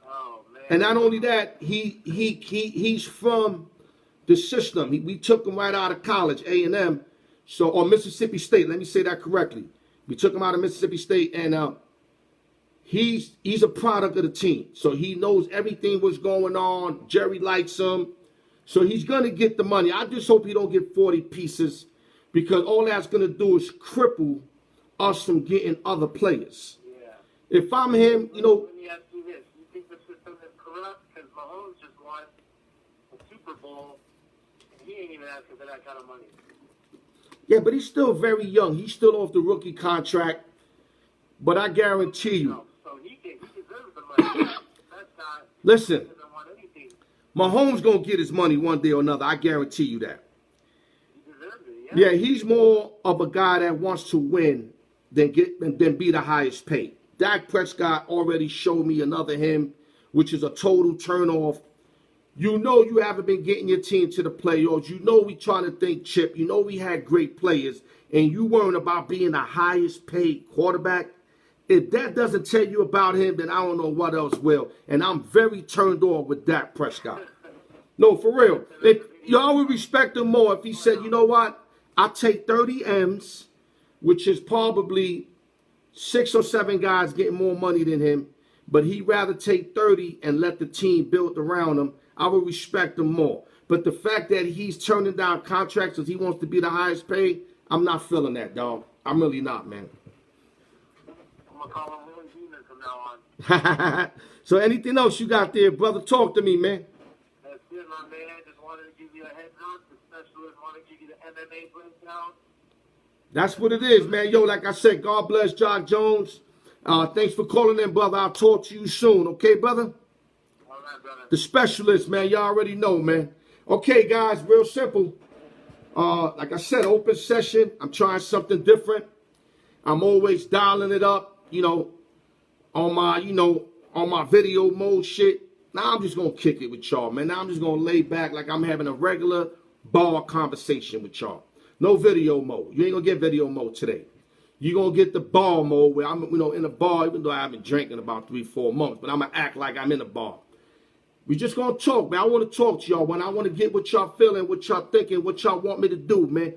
Speaker 4: Oh, man.
Speaker 1: And not only that, he's from the system. We took him right out of college, A&M, or Mississippi State. Let me say that correctly. We took him out of Mississippi State, and he's a product of the team. So he knows everything what's going on. Jerry likes him. So he's going to get the money. I just hope he don't get 40 pieces because all that's going to do is cripple us from getting other players.
Speaker 4: Yeah.
Speaker 1: If I'm him, you know.
Speaker 4: Let me ask you this. You think the system is corrupt? Because Mahomes just won a Super Bowl, and he ain't even asking for that kind of money.
Speaker 1: Yeah, but he's still very young. He's still off the rookie contract. But I guarantee you.
Speaker 4: So he deserves the money. That's not.
Speaker 1: Listen.
Speaker 4: He doesn't want anything.
Speaker 1: Mahomes gonna get his money one day or another. I guarantee you that.
Speaker 4: He deserves it, yeah.
Speaker 1: Yeah, he's more of a guy that wants to win than be the highest paid. Dak Prescott already showed me another him, which is a total turnoff. You know you haven't been getting your team to the playoffs. You know we trying to think chip. You know we had great players, and you weren't about being the highest paid quarterback. If that doesn't tell you about him, then I don't know what else will. And I'm very turned off with Dak Prescott. No, for real. Y'all would respect him more if he said, you know what? I'll take 30 M's, which is probably 6 or 7 guys getting more money than him. But he'd rather take 30 and let the team build around him. I would respect him more. But the fact that he's turning down contracts because he wants to be the highest paid, I'm not feeling that, dog. I'm really not, man.
Speaker 4: I'm going to call him Willie Beeman from now on.
Speaker 1: So anything else you got there, brother? Talk to me, man.
Speaker 4: That's it, my man. Just wanted to give you a heads up. The specialist wanted to give you the MMA breakdown.
Speaker 1: That's what it is, man. Yo, like I said, God bless Jock Jones. Thanks for calling in, brother. I'll talk to you soon. Okay, brother?
Speaker 4: All right, brother.
Speaker 1: The specialist, man. Y'all already know, man. Okay, guys, real simple. Like I said, open session. I'm trying something different. I'm always dialing it up, on my video mode shit. Now I'm just going to kick it with y'all, man. Now I'm just going to lay back like I'm having a regular bar conversation with y'all. No video mode. You ain't going to get video mode today. You're going to get the bar mode where I'm, in a bar, even though I haven't drinking about 3-4 months, but I'm going to act like I'm in a bar. We just going to talk, man. I want to talk to y'all, man. I want to get what y'all feeling, what y'all thinking, what y'all want me to do, man.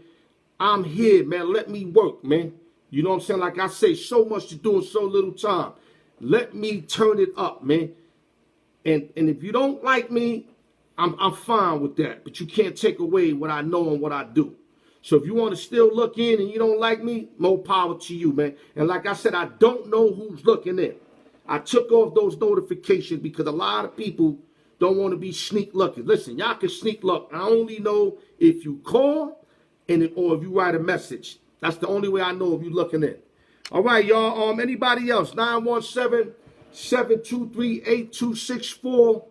Speaker 1: I'm here, man. Let me work, man. You know what I'm saying? Like I say, so much to do in so little time. Let me turn it up, man. And if you don't like me, I'm fine with that. But you can't take away what I know and what I do. So if you want to still look in and you don't like me, more power to you, man. And like I said, I don't know who's looking in. I took off those notifications because a lot of people don't want to be sneak looking. Listen, y'all can sneak look. I only know if you call or if you write a message. That's the only way I know if you're looking in. All right, y'all. Anybody else? 917-723-8264.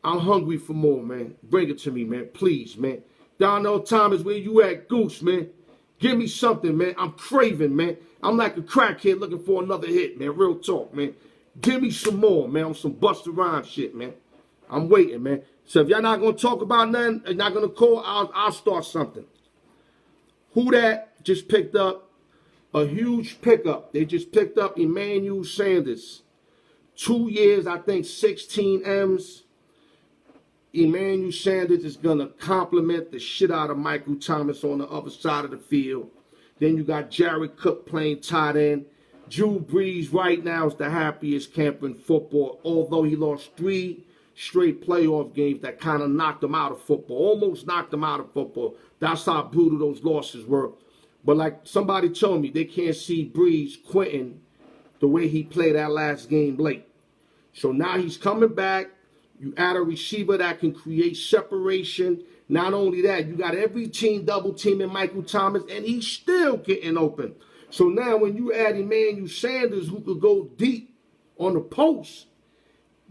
Speaker 1: I'm hungry for more, man. Bring it to me, man. Please, man. Darnell Thomas, where you at, Goose, man? Give me something, man. I'm craving, man. I'm like a crackhead looking for another hit, man. Real talk, man. Give me some more, man, on some Busta Rhymes shit, man. I'm waiting, man. So if y'all not going to talk about nothing, and not going to call, I'll start something. Who that just picked up a huge pickup? They just picked up Emmanuel Sanders. 2 years, I think 16 M's. Emmanuel Sanders is going to compliment the shit out of Michael Thomas on the other side of the field. Then you got Jared Cook playing tight end. Drew Brees right now is the happiest camper in football, although he lost 3 straight playoff games that kind of knocked him out of football, almost knocked him out of football. That's how brutal those losses were. But like somebody told me, they can't see Brees quitting the way he played that last game late. So now he's coming back. You add a receiver that can create separation. Not only that, you got every team double teaming Michael Thomas, and he's still getting open. So now when you add Emmanuel Sanders, who could go deep on the post,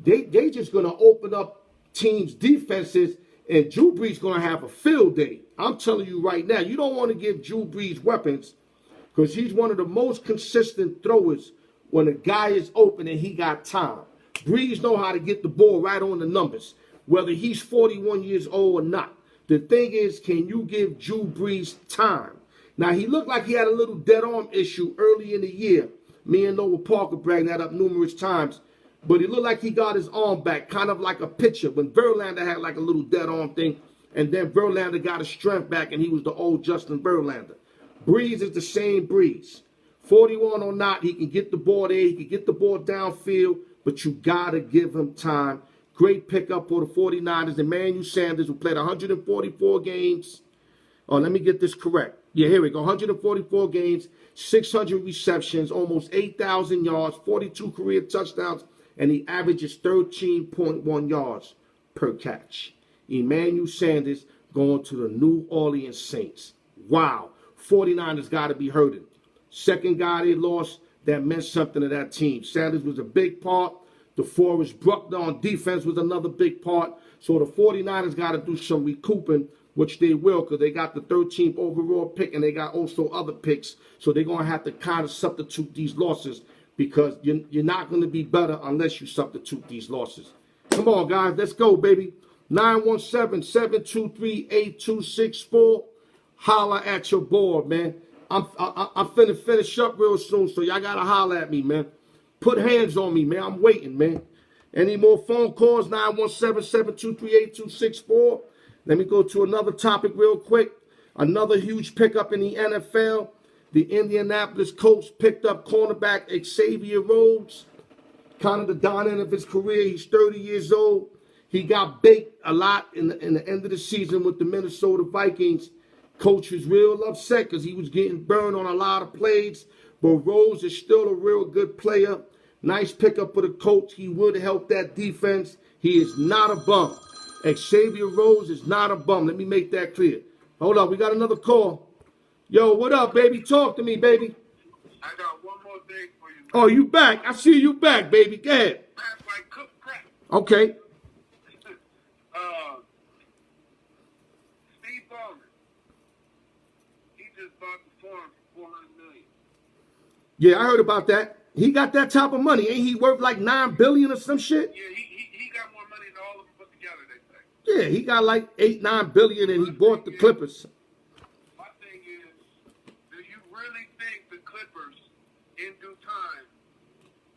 Speaker 1: they just going to open up teams' defenses, and Drew Brees going to have a field day. I'm telling you right now, you don't want to give Drew Brees weapons because he's one of the most consistent throwers when a guy is open and he got time. Brees know how to get the ball right on the numbers, whether he's 41 years old or not. The thing is, can you give Drew Brees time? Now, he looked like he had a little dead arm issue early in the year. Me and Noah Parker bragged that up numerous times. But he looked like he got his arm back, kind of like a pitcher. When Verlander had like a little dead arm thing, and then Verlander got his strength back, and he was the old Justin Verlander. Brees is the same Brees. 41 or not, he can get the ball there. He can get the ball downfield, but you got to give him time. Great pickup for the 49ers. Emmanuel Sanders, who played 144 games. Oh, let me get this correct. Yeah, here we go. 144 games, 600 receptions, almost 8,000 yards, 42 career touchdowns, and he averages 13.1 yards per catch. Emmanuel Sanders going to the New Orleans Saints. Wow. 49ers got to be hurting. Second guy they lost that meant something to that team. Sanders was a big part. DeForest Buckner on defense was another big part. So the 49ers got to do some recouping, which they will, because they got the 13th overall pick and they got also other picks. So they're going to have to kind of substitute these losses because you're not going to be better unless you substitute these losses. Come on, guys. Let's go, baby. 917-723-8264. Holla at your board, man. I'm finna finish up real soon, so y'all got to holler at me, man. Put hands on me, man. I'm waiting, man. Any more phone calls? 917-723-8264. Let me go to another topic real quick. Another huge pickup in the NFL. The Indianapolis Colts picked up cornerback Xavier Rhodes. Kind of the down end of his career. He's 30 years old. He got baked a lot in the end of the season with the Minnesota Vikings. Coach was real upset because he was getting burned on a lot of plays. But Rhodes is still a real good player. Nice pickup for the Colts. He would help that defense. He is not a bum. Xavier Rhodes is not a bum. Let me make that clear. Hold up. We got another call. Yo, what up, baby? Talk to me, baby.
Speaker 3: I got one more thing for you.
Speaker 1: Oh, you back. I see you back, baby. Go ahead.
Speaker 3: That's like cooked crap.
Speaker 1: Okay.
Speaker 3: Steve Ballmer. He just bought the farm for $400 million.
Speaker 1: Yeah, I heard about that. He got that type of money. Ain't he worth like $9 billion or some shit?
Speaker 3: Yeah, he got more money than all of them put together, they say.
Speaker 1: Yeah, he got like $8-9 billion and he bought the Clippers.
Speaker 3: My thing is, do you really think the Clippers, in due time,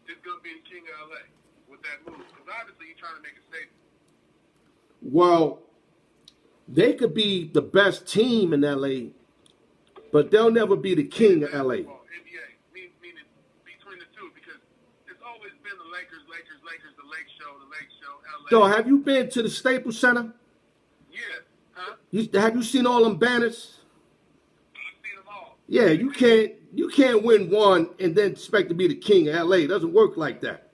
Speaker 3: is going to be the king of LA with that move? Because obviously he's trying to make a statement.
Speaker 1: Well, they could be the best team in LA, but they'll never be the king of LA.
Speaker 3: Well, NBA, meaning between the two, because it's always been the Lakers, the Lake Show, LA.
Speaker 1: Yo, have you been to the Staples Center?
Speaker 3: Yeah. Huh?
Speaker 1: Have you seen all them banners?
Speaker 3: I've seen them all.
Speaker 1: Yeah, you can't win one and then expect to be the king of LA. It doesn't work like that.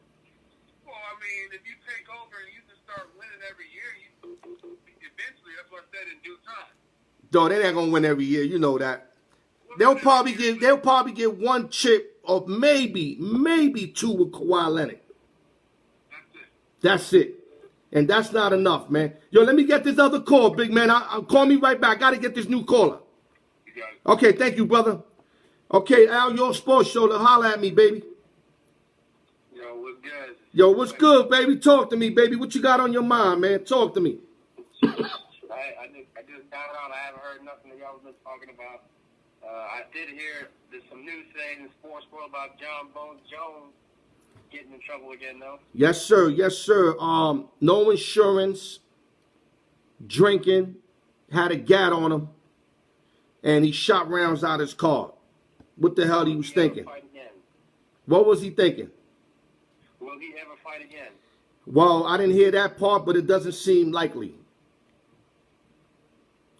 Speaker 3: Well, I mean, if you take over and you just start winning every year, eventually, that's what I said, in due time.
Speaker 1: Though they ain't gonna win every year, you know that. They'll probably get one chip or maybe 2 with Kawhi Leonard. That's it. And that's not enough, man. Yo, let me get this other call, big man. I'll call me right back. I gotta get this new caller.
Speaker 3: You got it.
Speaker 1: Okay, thank you, brother. Okay, Alyork Sports Show, to holler at me, baby.
Speaker 3: Yo, what's good?
Speaker 1: Yo, what's good, baby? Talk to me, baby. What you got on your mind, man? Talk to me.
Speaker 4: I just got on. I haven't heard nothing that y'all was been talking about. I did hear there's some news saying in sports world about John Bones Jones getting in trouble again, though?
Speaker 1: Yes, sir. Yes, sir. No insurance, drinking, had a gat on him, and he shot rounds out his car. What the hell he was thinking?
Speaker 4: Fight again?
Speaker 1: What was he thinking?
Speaker 4: Will he ever fight again?
Speaker 1: Well, I didn't hear that part, but it doesn't seem likely.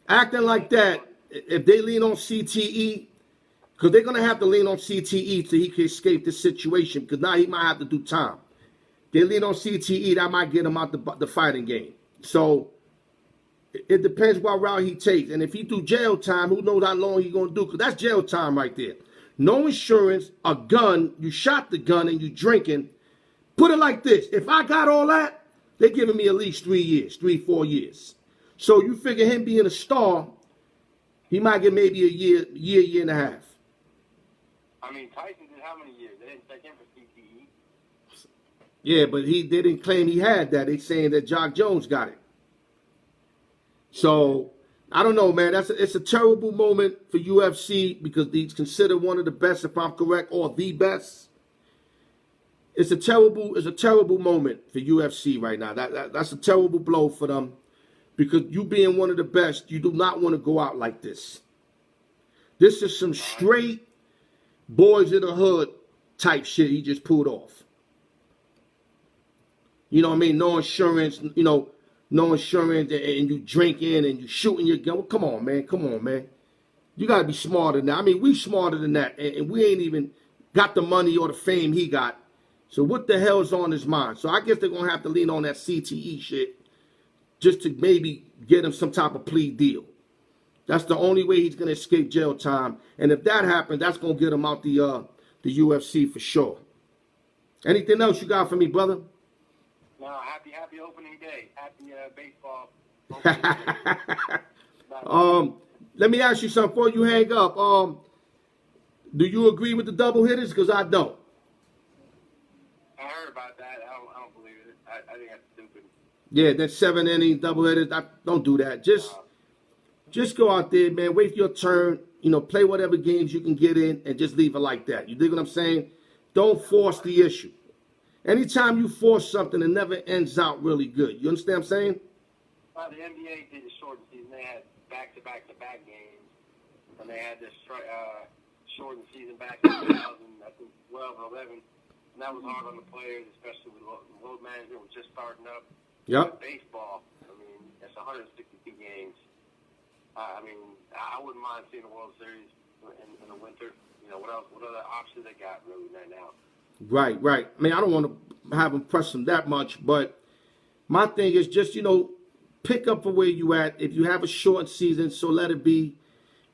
Speaker 1: Acting like that, if they lean on CTE, because they're going to have to lean on CTE so he can escape this situation, because now he might have to do time. They lean on CTE, that might get him out the fighting game. So it depends what route he takes. And if he do jail time, who knows how long he's going to do, because that's jail time right there. No insurance, a gun, you shot the gun and you drinking. Put it like this. If I got all that, they're giving me at least 3 years, 4 years. So you figure him being a star, he might get maybe a year and a half.
Speaker 4: I mean, Tyson did how many years? They didn't take him for CTE.
Speaker 1: Yeah, but they didn't claim he had that. They saying that Jock Jones got it. So I don't know, man. It's a terrible moment for UFC because he's considered one of the best, if I'm correct, or the best. It's a terrible moment for UFC right now. That's a terrible blow for them because you being one of the best, you do not want to go out like this. This is some straight boys in the hood type shit he just pulled off. You know what I mean? No insurance, no insurance, and you drinking and you shooting your gun. Well, come on, man. You got to be smarter than that. I mean, we smarter than that, and we ain't even got the money or the fame he got. So what the hell's on his mind? So I guess they're going to have to lean on that CTE shit just to maybe get him some type of plea deal. That's the only way he's going to escape jail time. And if that happens, that's going to get him out the UFC for sure. Anything else you got for me, brother?
Speaker 4: No, happy opening day. Happy baseball.
Speaker 1: Let me ask you something before you hang up. Do you agree with the double hitters? Because I don't.
Speaker 4: I heard about that. I don't believe it. I think that's stupid.
Speaker 1: Yeah, that 7-inning double hitters. Don't do that. Just go out there, man. Wait for your turn. Play whatever games you can get in and just leave it like that. You dig what I'm saying? Don't force the issue. Anytime you force something, it never ends out really good. You understand what I'm saying?
Speaker 4: Well, the NBA did a shortened season. They had back-to-back games. And they had this shortened season back in 2012 or 11. And that was hard on the players, especially with load management was just starting up.
Speaker 1: Yep.
Speaker 4: Baseball, I mean, it's 162 games. I mean, I wouldn't mind seeing a World Series in the winter. What else? What other options they got really right now?
Speaker 1: Right. I mean, I don't want to have them press them that much, but my thing is just, pick up for where you at. If you have a short season, so let it be.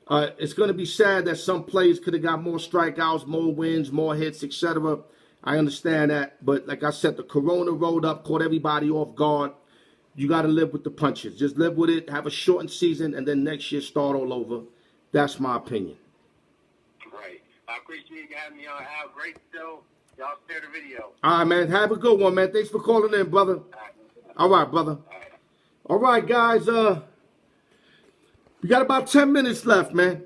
Speaker 1: It's going to be sad that some players could have got more strikeouts, more wins, more hits, etc. I understand that, but like I said, the corona rolled up, caught everybody off guard. You got to live with the punches. Just live with it, have a shortened season, and then next year start all over. That's my opinion.
Speaker 4: Right. I appreciate you having me on. Al. Great show. Y'all share the video.
Speaker 1: All right, man. Have a good one, man. Thanks for calling in, brother. All right, brother. All right, guys. We got about 10 minutes left, man.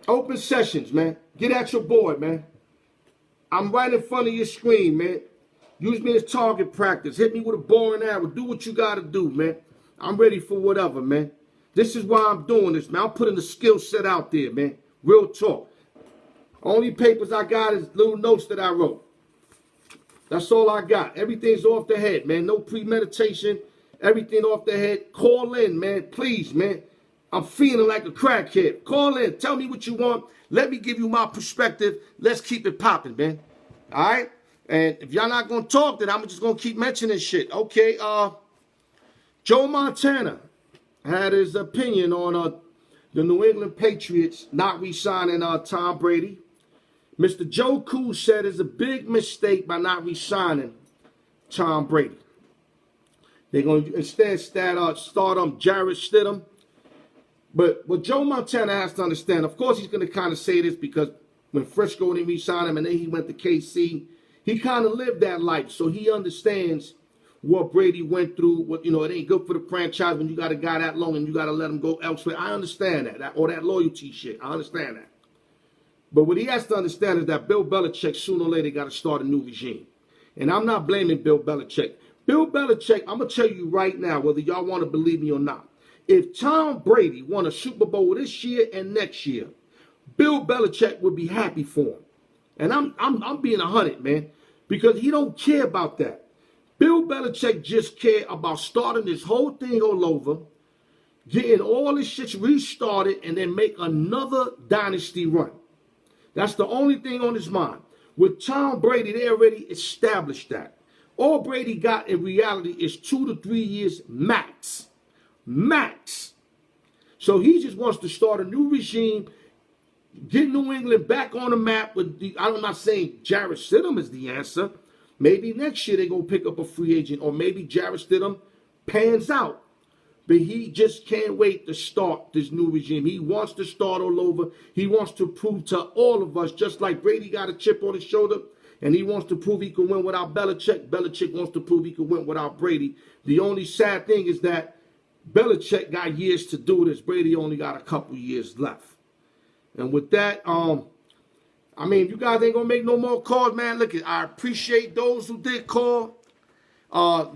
Speaker 1: Open sessions, man. Get at your boy, man. I'm right in front of your screen, man. Use me as target practice. Hit me with a bow and arrow. Do what you got to do, man. I'm ready for whatever, man. This is why I'm doing this, man. I'm putting the skill set out there, man. Real talk. Only papers I got is little notes that I wrote. That's all I got. Everything's off the head, man. No premeditation. Everything off the head. Call in, man. Please, man. I'm feeling like a crackhead. Call in. Tell me what you want. Let me give you my perspective. Let's keep it popping, man. All right? And if y'all not going to talk, then I'm just going to keep mentioning shit. Okay, Joe Montana had his opinion on the New England Patriots not re-signing Tom Brady. Mr. Joe Cool said it's a big mistake by not re-signing Tom Brady. They're going to instead start Jarrett Stidham. But what Joe Montana has to understand, of course he's going to kind of say this because when Frisco didn't re-sign him and then he went to KC, he kind of lived that life. So he understands what Brady went through. What it ain't good for the franchise when you got a guy that long and you got to let him go elsewhere. I understand that or that loyalty shit. I understand that. But what he has to understand is that Bill Belichick sooner or later got to start a new regime. And I'm not blaming Bill Belichick. Bill Belichick, I'm going to tell you right now, whether y'all want to believe me or not, if Tom Brady won a Super Bowl this year and next year, Bill Belichick would be happy for him. And I'm being 100, man, because he don't care about that. Bill Belichick just care about starting this whole thing all over, getting all this shit restarted, and then make another dynasty run. That's the only thing on his mind. With Tom Brady, they already established that. All Brady got in reality is 2 to 3 years max. Max. So he just wants to start a new regime, get New England back on the map with I'm not saying Jarrett Stidham is the answer. Maybe next year they're going to pick up a free agent, or maybe Jarrett Stidham pans out. But he just can't wait to start this new regime. He wants to start all over. He wants to prove to all of us, just like Brady got a chip on his shoulder, and he wants to prove he can win without Belichick. Belichick wants to prove he can win without Brady. The only sad thing is that Belichick got years to do this. Brady only got a couple years left. And with that, I mean, if you guys ain't going to make no more calls, man, look, I appreciate those who did call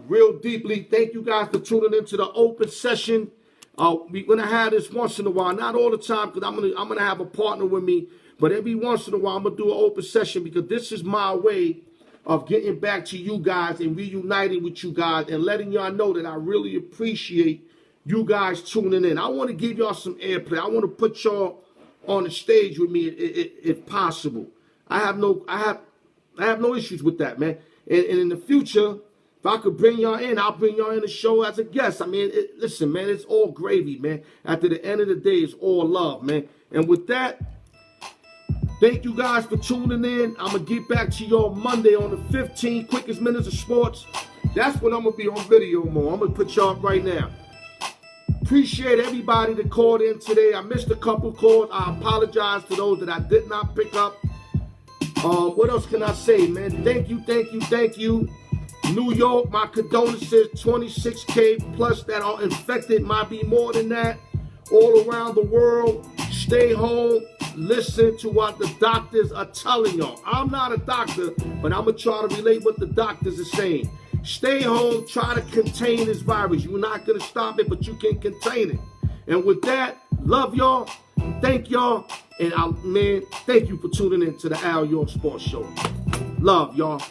Speaker 1: real deeply. Thank you guys for tuning into the open session. We're going to have this once in a while. Not all the time, because I'm gonna have a partner with me. But every once in a while, I'm going to do an open session, because this is my way of getting back to you guys and reuniting with you guys and letting y'all know that I really appreciate you guys tuning in. I want to give y'all some airplay. I want to put y'all on the stage with me if possible. I have no issues with that, man. And in the future, if I could bring y'all in, I'll bring y'all in the show as a guest. I mean, listen, man, it's all gravy, man. After the end of the day, it's all love, man. And with that, thank you guys for tuning in. I'm going to get back to y'all Monday on the 15 quickest minutes of sports. That's when I'm going to be on video more. I'm going to put y'all up right now. Appreciate everybody that called in today. I missed a couple calls. I apologize to those that I did not pick up. What else can I say, man? Thank you, thank you, thank you. New York, my condolences, 26K plus that are infected. Might be more than that. All around the world, stay home. Listen to what the doctors are telling y'all. I'm not a doctor, but I'm going to try to relate what the doctors are saying. Stay home, try to contain this virus. You're not going to stop it, but you can contain it. And with that, love y'all, thank y'all, and man, thank you for tuning in to the Alyork Sports Show. Love y'all.